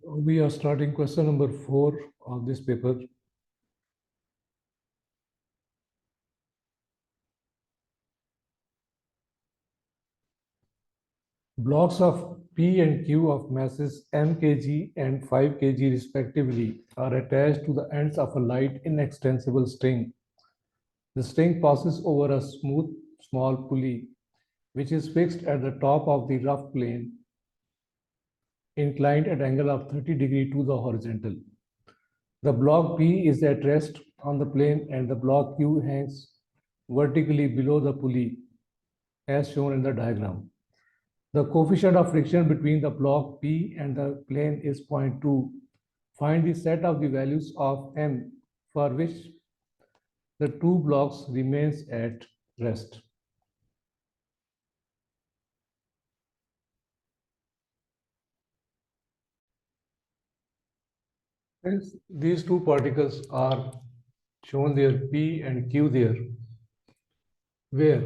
We are starting question number 4 of this paper. Blocks of P and Q of masses m kg and 5 kg respectively are attached to the ends of a light inextensible string. The string passes over a smooth small pulley which is fixed at the top of the rough plane inclined at angle of 30 degree to the horizontal. The block P is at rest on the plane and the block Q hangs vertically below the pulley as shown in the diagram. The coefficient of friction between the block P and the plane is 0.2. Find the set of the values of M for which the two blocks remains at rest. These two particles are shown there, P and Q there, where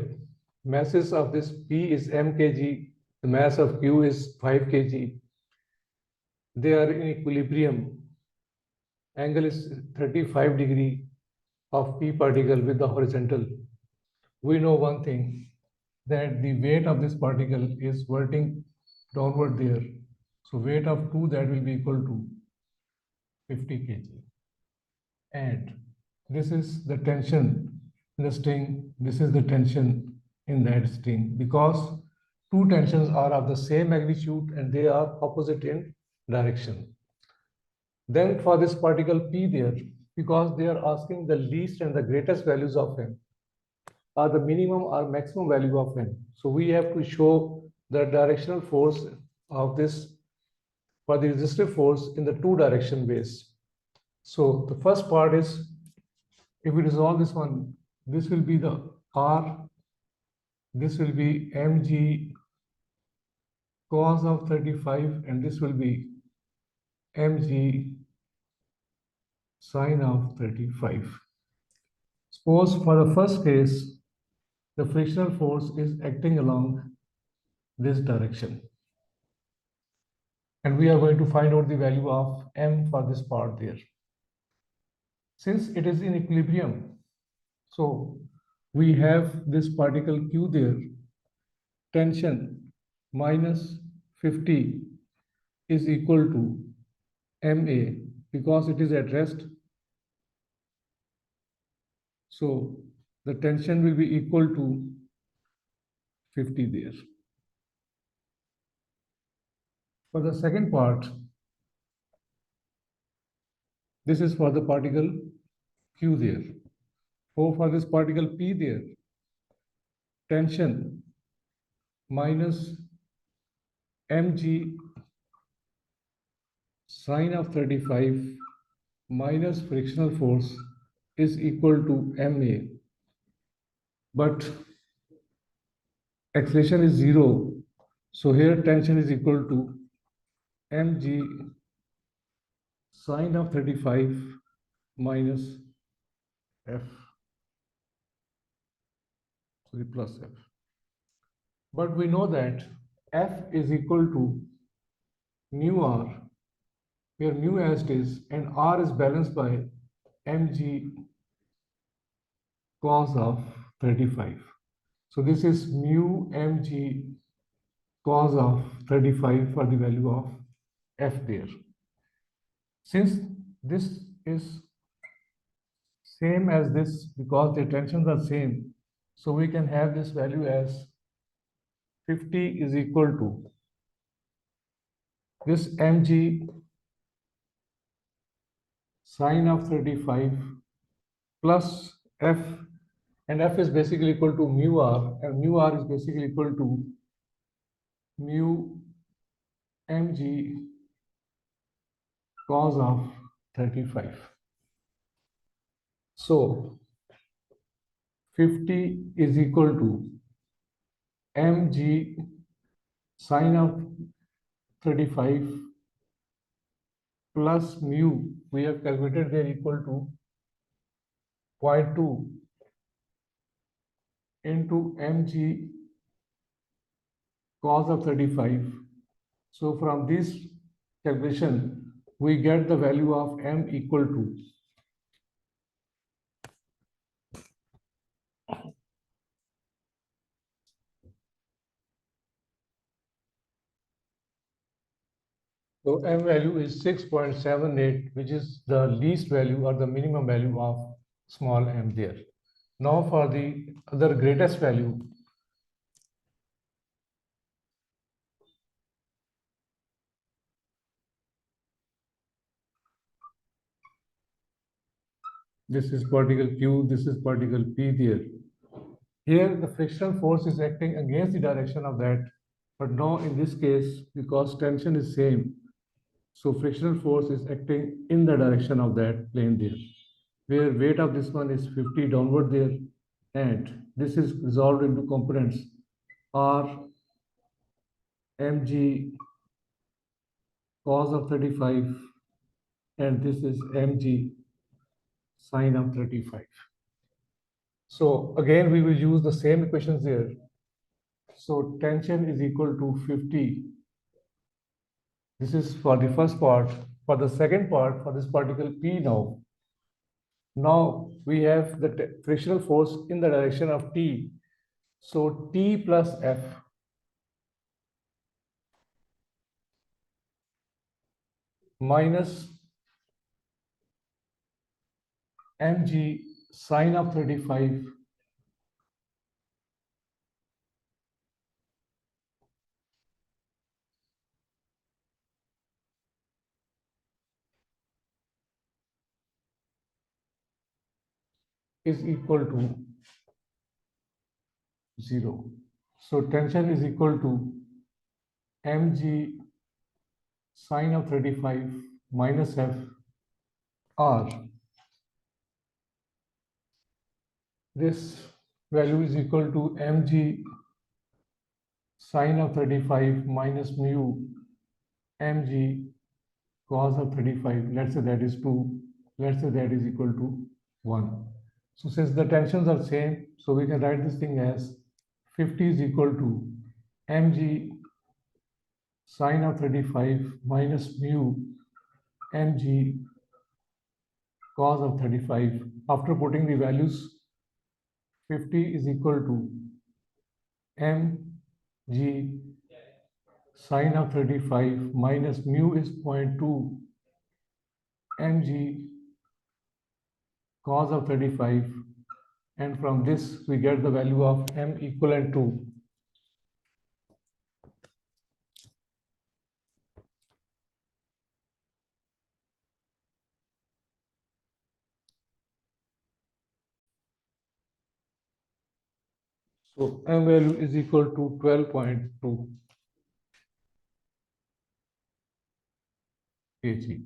masses of this P is m kg, the mass of Q is 5 kg. They are in equilibrium. Angle is 35 degree of P particle with the horizontal. We know one thing, that the weight of this particle is verting downward there. So weight of 2 that will be equal to 50 kg. And this is the tension in the string. This is the tension in that string because two tensions are of the same magnitude and they are opposite in direction. Then for this particle P there, because they are asking the least and the greatest values of M, or the minimum or maximum value of M. So we have to show the directional force of this for the resistive force in the two direction ways. So the first part is, if we resolve this one, this will be the R, this will be mg cos of 35, and this will be mg sine of 35. Suppose for the first case, the frictional force is acting along this direction. And we are going to find out the value of M for this part there. Since it is in equilibrium, so we have this particle Q there, tension minus 50 is equal to MA because it is at rest. So the tension will be equal to 50 there. For the second part, this is for the particle Q there. So for this particle P there, tension minus mg sine of 35 minus frictional force is equal to MA. But acceleration is 0. So here tension is equal to mg sine of 35 minus F, sorry, plus F. But we know that F is equal to mu R, where mu as it is, and R is balanced by mg cos of 35. So this is mu mg cos of 35 for the value of F there. Since this is same as this because the tensions are same, so we can have this value as 50 is equal to this mg sine of 35 plus F, and F is basically equal to mu R, and mu R is basically equal to mu mg cos of 35. So 50 is equal to mg sine of 35 plus mu, we have calculated there, equal to 0.2 into mg cos of 35. So from this calculation, we get the value of m equal to so m value is 6.78, which is the least value or the minimum value of small m there. Now for the other greatest value, this is particle Q, this is particle P there. Here the frictional force is acting against the direction of that, but now in this case, because tension is same, so frictional force is acting in the direction of that plane there, where weight of this one is 50 downward there, and this is resolved into components R mg cos of 35, and this is mg sine of 35. So again, we will use the same equations here. So tension is equal to 50. This is for the first part. For the second part, for this particle P now we have the frictional force in the direction of T. So T plus F minus mg sine of 35 is equal to 0. So tension is equal to mg sine of 35 minus F R. This value is equal to mg sine of 35 minus mu mg cos of 35. Let's say that is 2. Let's say that is equal to 1. So since the tensions are same, so we can write this thing as 50 is equal to mg sine of 35 minus mu mg cos of 35. After putting the values, 50 is equal to mg sine of 35 minus mu is 0.2 mg cos of 35, and from this we get the value of m equivalent to so m value is equal to 12.2 kg.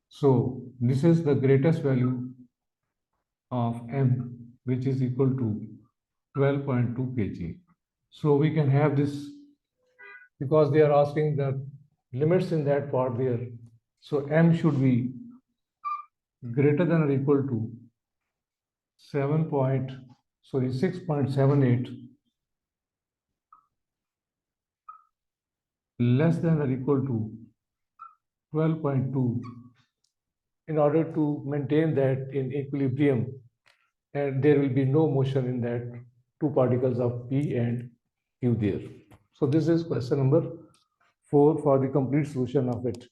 So this is the greatest value of m, which is equal to 12.2 kg. So we can have this because they are asking the limits in that part there. So m should be greater than or equal to 6.78, less than or equal to 12.2, in order to maintain that in equilibrium, and there will be no motion in that two particles of P and Q there. So this is question number 4 for the complete solution of it.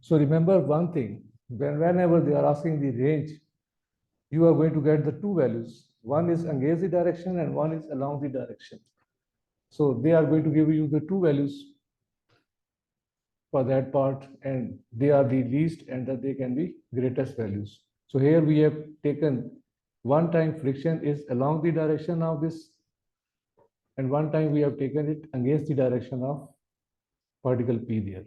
So remember one thing, whenever they are asking the range, you are going to get the two values. One is against the direction and one is along the direction. So they are going to give you the two values for that part, and they are the least and that they can be greatest values. So here we have taken one time friction is along the direction of this, and one time we have taken it against the direction of particle P there.